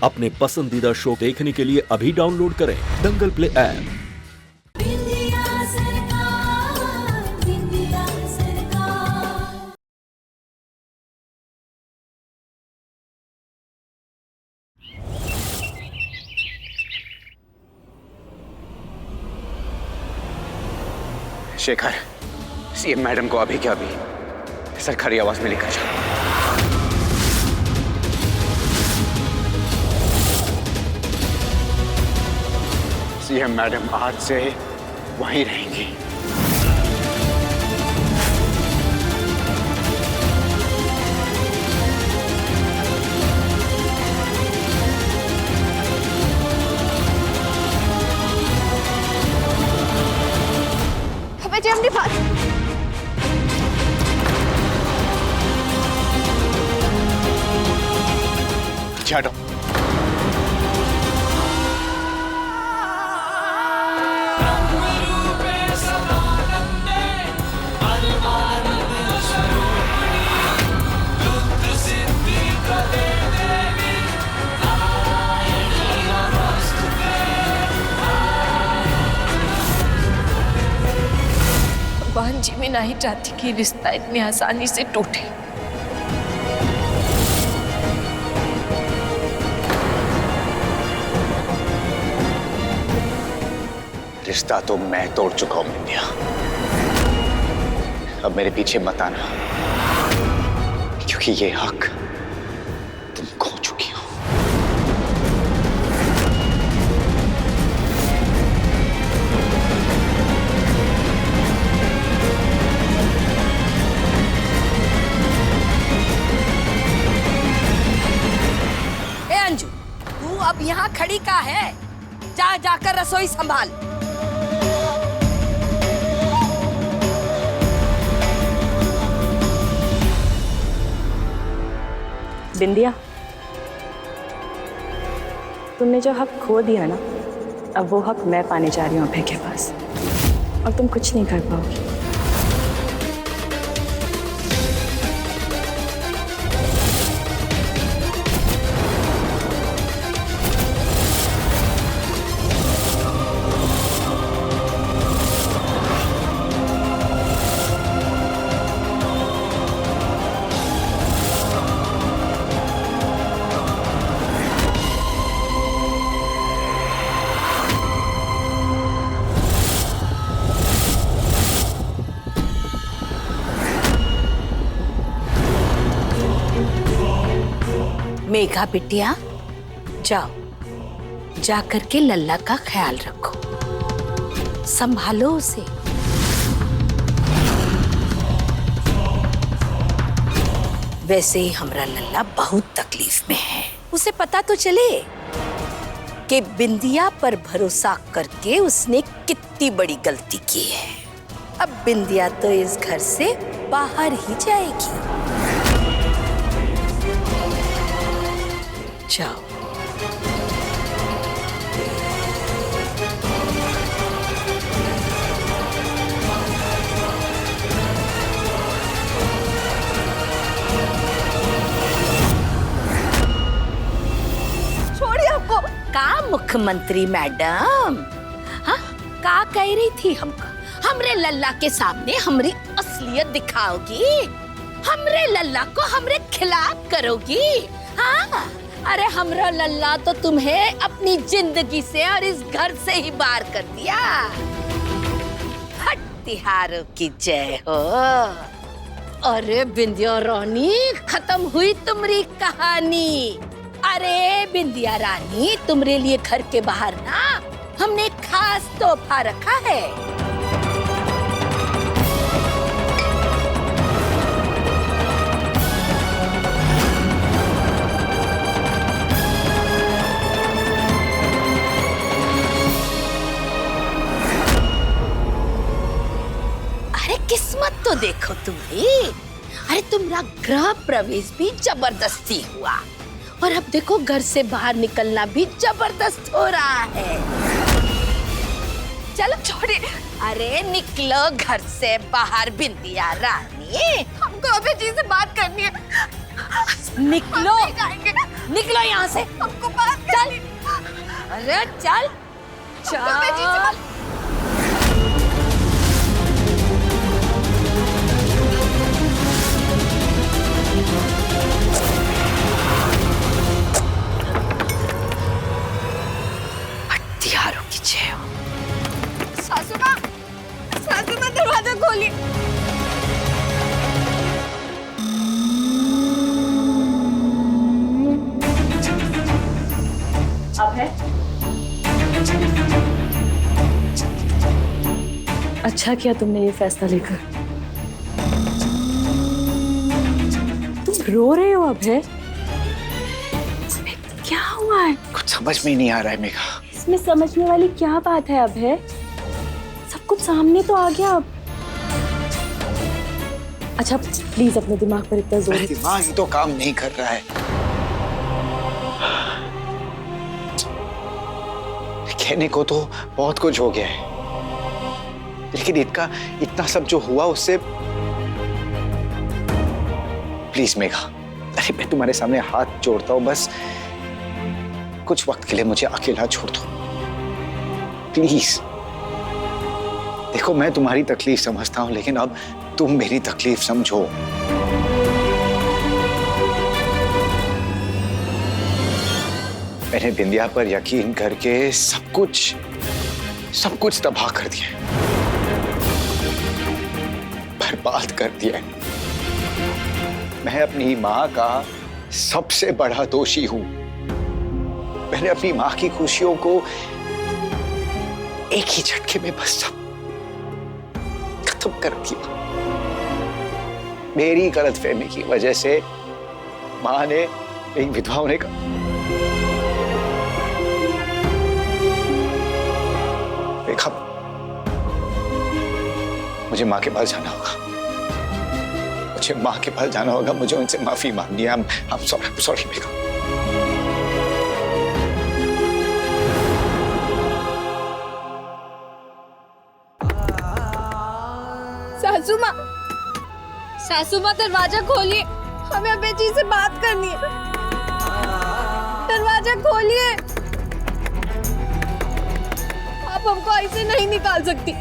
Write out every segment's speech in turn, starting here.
अपने पसंदीदा शो देखने के लिए अभी डाउनलोड करें Dangal play app. Shekhar, CM madam को अभी क्या अभी सरकारी आवाज में लेकर जाओ। सीएम मैडम आज से वहीं रहेंगी। हटो। भगवान जी मैं नहीं चाहती कि रिश्ता इतनी आसानी से टूटे। रिश्ता तो मैं तोड़ चुका हूं बिंदिया, अब मेरे पीछे मत आना, क्योंकि ये हक तुम खो चुकी हो। ए अंजू, तू अब यहाँ खड़ी का है? जा जाकर रसोई संभाल। बिंदिया, तुमने जो हक खो दिया ना, अब वो हक मैं पाने जा रही हूँ अभय के पास, और तुम कुछ नहीं कर पाओगी। मेघा बिटिया, जाओ, जाकर के लल्ला का ख्याल रखो, संभालो उसे। वैसे ही हमारा लल्ला बहुत तकलीफ में है। उसे पता तो चले कि बिंदिया पर भरोसा करके उसने कितनी बड़ी गलती की है। अब बिंदिया तो इस घर से बाहर ही जाएगी। जाओ। छोड़िए हमको। का मुख्यमंत्री मैडम, हाँ का कह रही थी हमको? हमरे लल्ला के सामने हमारी असलियत दिखाओगी? हमरे लल्ला को हमरे खिलाफ करोगी? हाँ, अरे हमरा लल्ला तो तुम्हें अपनी जिंदगी से और इस घर से ही बाहर कर दिया। हट तिहारों की जय हो। अरे बिंदिया रानी, खत्म हुई तुम्हारी कहानी। अरे बिंदिया रानी, तुम्हारे लिए घर के बाहर ना हमने खास तोहफा रखा है। किस्मत तो देखो तुम्हारी। अरे तुम्हारा गृह प्रवेश भी जबरदस्ती हुआ, और अब देखो घर से बाहर निकलना भी जबरदस्त हो रहा है। चलो छोड़िए। अरे निकलो घर से बाहर बिंदिया रानी, हमको अभी जी से बात करनी है। निकलो, निकलो यहाँ से, हमको बात अरे चल चल। हत्यारों की जय हो। सासू माँ दरवाजा खोलिए। अब है अच्छा किया तुमने ये फैसला लेकर। तुम रो रहे हो अब है? क्या हुआ है? कुछ समझ में ही नहीं आ रहा है मेघा। इसमें समझने वाली क्या बात है अब है? सब कुछ सामने तो आ गया अब। अच्छा प्लीज अपने दिमाग पर इतना जोर। दिमाग ही तो काम नहीं कर रहा है। कहने को तो बहुत कुछ हो गया है, लेकिन इतना सब जो हुआ उससे। प्लीज मेघा, अरे मैं तुम्हारे सामने हाथ जोड़ता हूं, बस कुछ वक्त के लिए मुझे अकेला छोड़ दो प्लीज। देखो मैं तुम्हारी तकलीफ समझता हूं, लेकिन अब तुम मेरी तकलीफ समझो। मैंने बिंदिया पर यकीन करके सब कुछ तबाह कर दिया, बर्बाद कर दिया। मैं अपनी माँ का सबसे बड़ा दोषी हूं। मैंने अपनी माँ की खुशियों को एक ही झटके में बस सब खत्म कर दिया। मेरी गलतफहमी की वजह से माँ ने एक विधवा होने का देखा। मुझे माँ के पास जाना होगा, मुझे माँ के पास जाना होगा, मुझे उनसे माफी मांगनी है। I'm sorry Megha. सासू माँ दरवाजा खोलिए, हमें अबे जी से बात करनी है। दरवाजा खोलिए, आप हमको ऐसे नहीं निकाल सकती,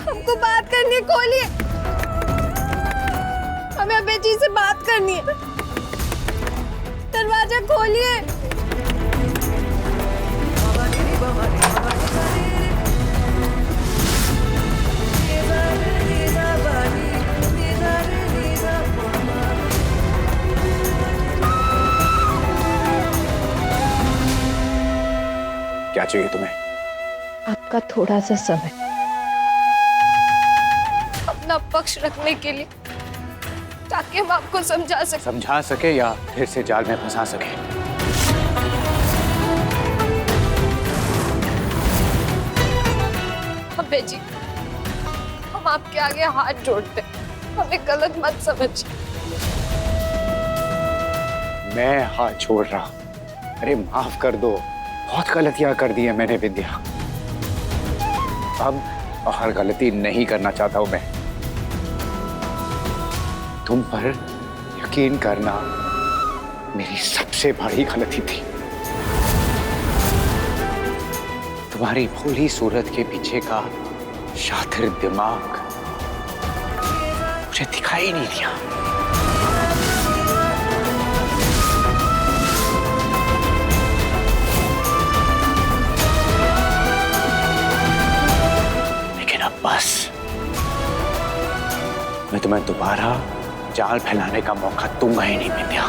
हमको बात करनी है। खोलिए, हमें अबे जी से बात करनी है। दरवाजा खोलिए। क्या चाहिए तुम्हें? आपका थोड़ा सा समय अपना पक्ष रखने के लिए, ताकि हम आपको समझा सके या फिर से जाल में फंसा सके। अबे जी, हम आपके आगे हाथ जोड़ते, हमें गलत मत समझिए। मैं हाथ छोड़ रहा हूं। अरे माफ कर दो, बहुत गलतियां कर दी है मैंने विद्या। अब हर गलती नहीं करना चाहता हूं मैं। तुम पर यकीन करना मेरी सबसे बड़ी गलती थी। तुम्हारी भोली सूरत के पीछे का शातिर दिमाग मुझे दिखाई नहीं दिया। बस मैं तुम्हें दोबारा जाल फैलाने का मौका दूंगा ही नहीं विद्या।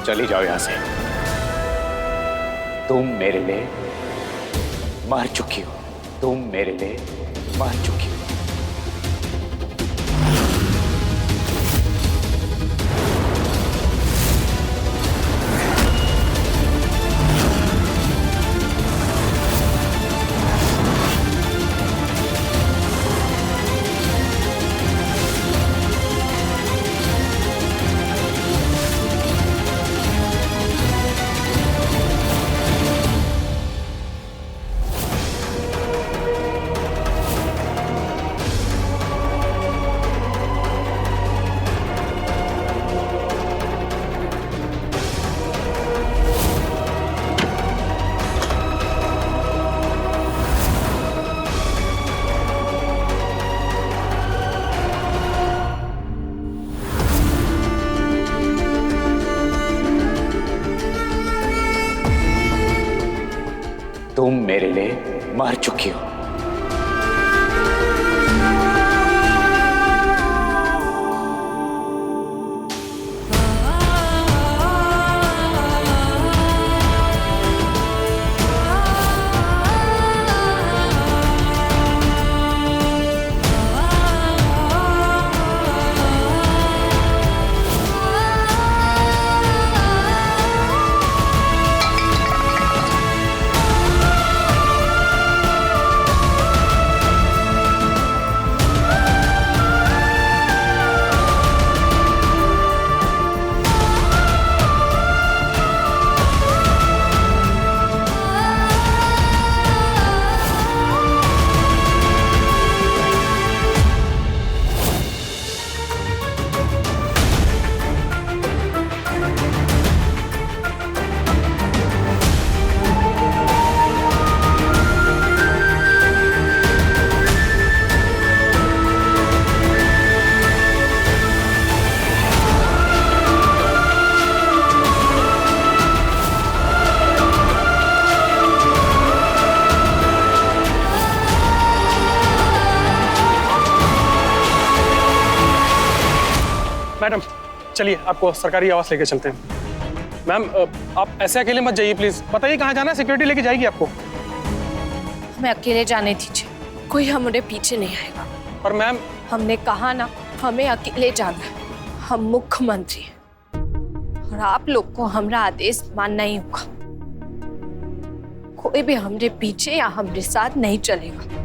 चली जाओ यहां से। तुम मेरे लिए मर चुकी हो, तुम मेरे लिए मर चुकी हो। मर चुकी हो। मैडम चलिए आपको सरकारी आवास लेके चलते हैं। मैम आप ऐसे अकेले मत जाइए प्लीज, बताइए कहाँ जाना है, सिक्योरिटी लेके जाएगी आपको। हमें अकेले जाने दीजिए, कोई हमारे पीछे नहीं आएगा। और मैम हमने कहा ना, हमें अकेले जाना है। हम मुख्यमंत्री हैं और आप लोग को हमारा आदेश मानना ही होगा। कोई भी हमारे पीछे या हमारे साथ नहीं चलेगा।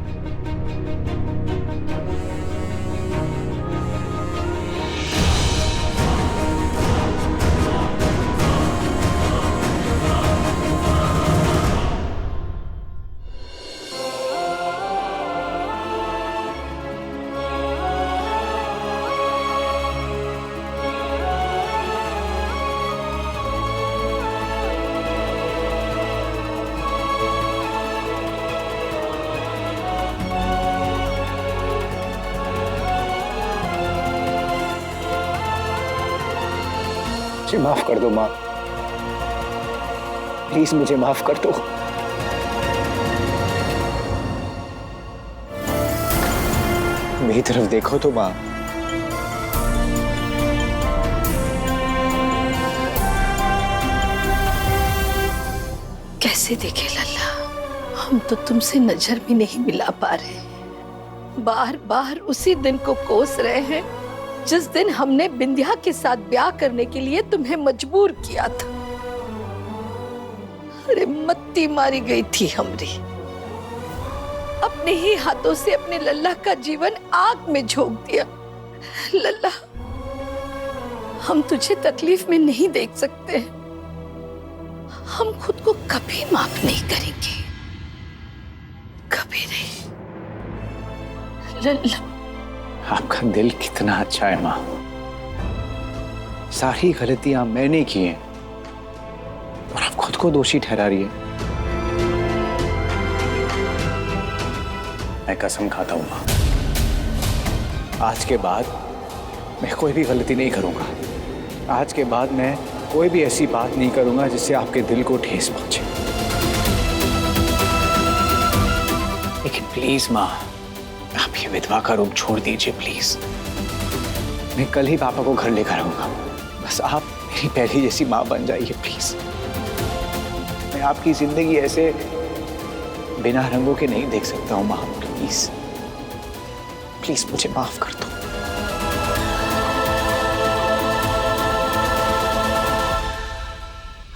मुझे माफ कर दो माँ, प्लीज मुझे माफ कर दो। मेरी तरफ देखो तो माँ। कैसे देखे लल्ला, हम तो तुमसे नजर भी नहीं मिला पा रहे। बार बार उसी दिन को कोस रहे हैं जिस दिन हमने बिंदिया के साथ ब्याह करने के लिए तुम्हें मजबूर किया था। अरे मत्ती मारी गई थी हमरी। अपने ही हाथों से अपने लल्ला का जीवन आग में झोंक दिया। लल्ला, हम तुझे तकलीफ में नहीं देख सकते। हम खुद को कभी माफ नहीं करेंगे, कभी नहीं। लल्ला, आपका दिल कितना अच्छा है माँ। सारी गलतियां मैंने की हैं और आप खुद को दोषी ठहरा रही है। मैं कसम खाता हूं माँ, आज के बाद मैं कोई भी गलती नहीं करूंगा। आज के बाद मैं कोई भी ऐसी बात नहीं करूंगा जिससे आपके दिल को ठेस पहुंचे। लेकिन प्लीज माँ, आप ये विधवा का रूप छोड़ दीजिए प्लीज। मैं कल ही पापा को घर लेकर आऊंगा। बस आप मेरी पहली जैसी माँ बन जाइए प्लीज। मैं आपकी जिंदगी ऐसे बिना रंगों के नहीं देख सकता हूँ माँ। प्लीज प्लीज मुझे माफ कर दो।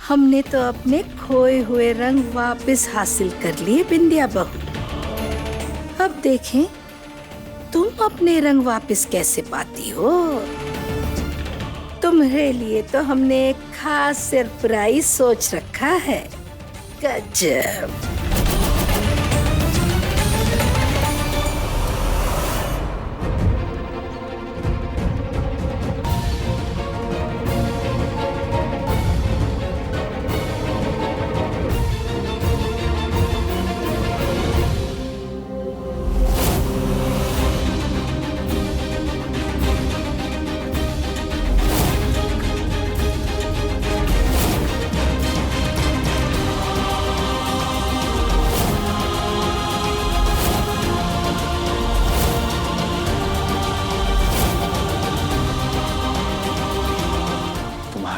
हमने तो अपने खोए हुए रंग वापस हासिल कर लिए बिंदिया बहू। अब देखें तुम अपने रंग वापस कैसे पाती हो। तुम्हारे लिए तो हमने एक खास सरप्राइज सोच रखा है। गजब।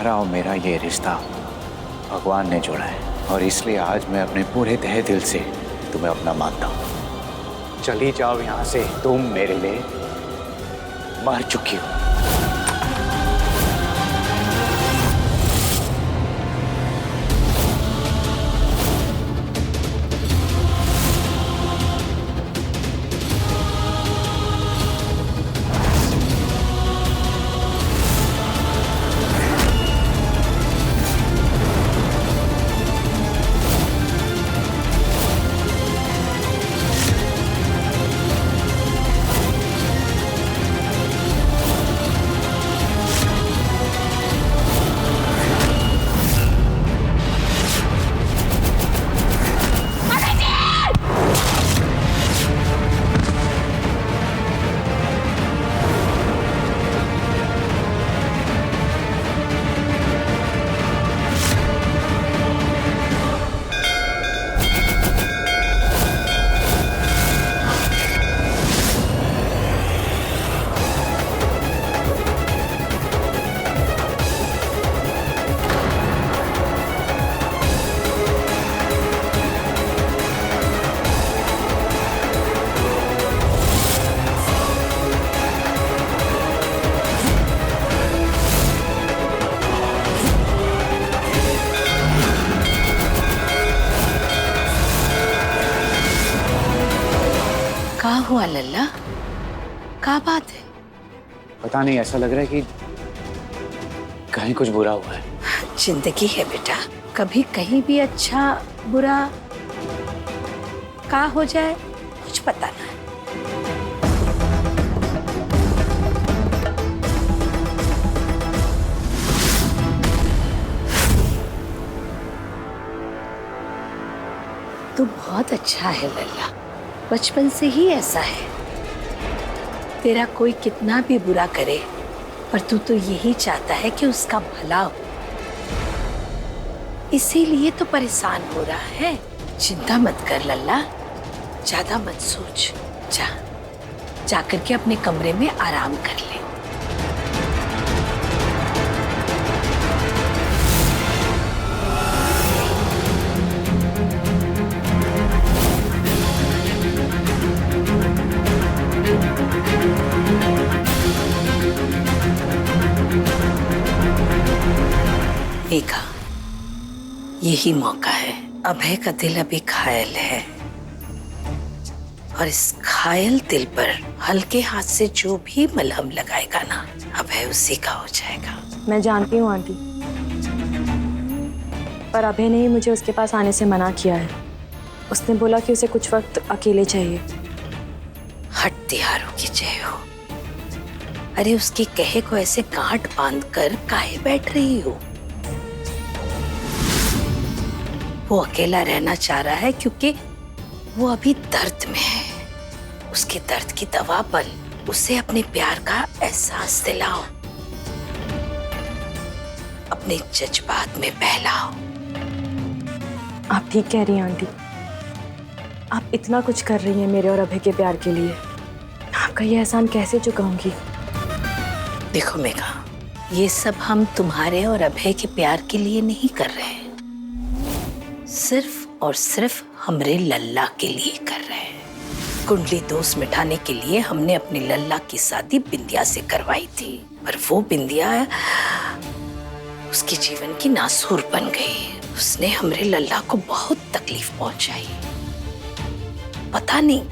तुम्हारा और मेरा ये रिश्ता भगवान ने जोड़ा है और इसलिए आज मैं अपने पूरे तहे दिल से तुम्हें अपना मानता हूं। चली जाओ यहां से, तुम मेरे लिए मर चुकी हो। का हुआ लल्ला? का बात है? पता नहीं, ऐसा लग रहा है कि कहीं कुछ बुरा हुआ है। जिंदगी है बेटा, कभी कहीं भी अच्छा बुरा का हो जाए कुछ पता ना। तू बहुत अच्छा है लल्ला, बचपन से ही ऐसा है। तेरा कोई कितना भी बुरा करे पर तू तो यही चाहता है कि उसका भला हो, इसीलिए तो परेशान हो रहा है। चिंता मत कर लल्ला, ज्यादा मत सोच, जाकर के अपने कमरे में आराम कर ले। मेघा, यही मौका है। अभय का दिल अभी घायल है और इस घायल दिल पर हल्के हाथ से जो भी मलहम लगाएगा ना, अभय उसी का हो जाएगा। मैं जानती हूँ आंटी, पर अभय ने ही मुझे उसके पास आने से मना किया है। उसने बोला कि उसे कुछ वक्त अकेले चाहिए। हट्टियारों की जय हो। अरे उसके कहे को ऐसे गांठ बांध कर काहे बैठ रही हो? वो अकेला रहना चाह रहा है क्योंकि वो अभी दर्द में है। उसके दर्द की दवा बन, उसे अपने प्यार का एहसास दिलाओ, अपने जज्बात में बहलाओ। आप ठीक कह रही हैं आंटी, आप इतना कुछ कर रही हैं मेरे और अभय के प्यार के लिए। आपका ये एहसान कैसे चुकाऊंगी? देखो मेघा, ये सब हम तुम्हारे और अभय के प्यार के लिए नहीं कर रहे हैं, सिर्फ और सिर्फ हमरे लल्ला के लिए कर रहे हैं। कुंडली दोष मिटाने के लिए हमने अपने लल्ला की शादी बिंदिया से करवाई थी, पर वो बिंदिया उसके जीवन की नासूर बन गई। उसने हमरे लल्ला को बहुत तकलीफ पहुंचाई। पता नहीं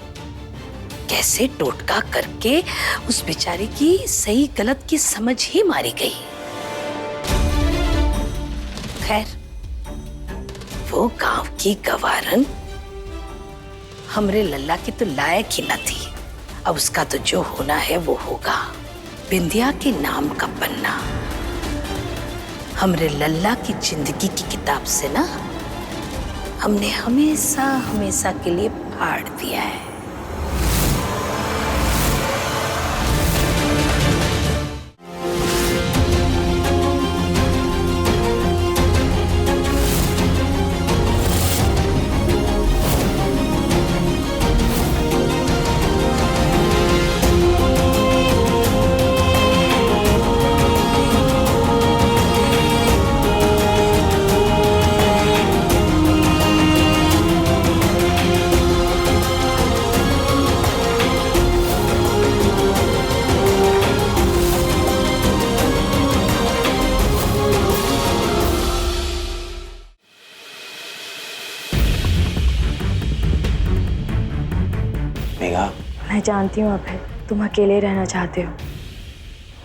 कैसे टोटका करके उस बेचारी की सही गलत की समझ ही मारी गई। खैर, वो गांव की गवारन हमरे लल्ला की तो लायक ही न थी। अब उसका तो जो होना है वो होगा। बिंदिया के नाम का पन्ना हमरे लल्ला की जिंदगी की किताब से ना हमने हमेशा हमेशा के लिए फाड़ दिया है। जानती हूँ अभय, तुम अकेले रहना चाहते हो,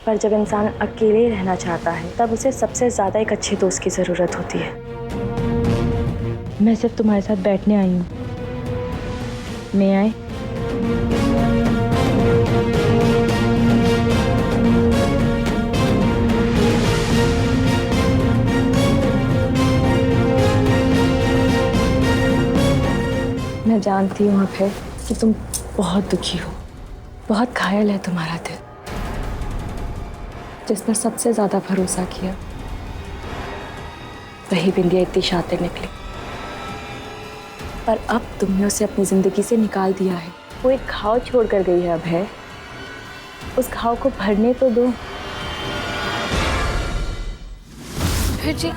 पर जब इंसान अकेले रहना चाहता है तब उसे सबसे ज़्यादा एक अच्छे दोस्त की ज़रूरत होती है। मैं सिर्फ तुम्हारे साथ बैठने आई हूँ। मैं आए? मैं जानती हूँ अभय कि तुम बहुत दुखी हो, बहुत घायल है तुम्हारा दिल, जिस पर सबसे ज्यादा भरोसा किया वही बिंदिया इतनी शातिर निकली। पर अब तुमने उसे अपनी जिंदगी से निकाल दिया है। वो एक घाव छोड़ कर गई है अभय, उस घाव को भरने तो दो। फिर जी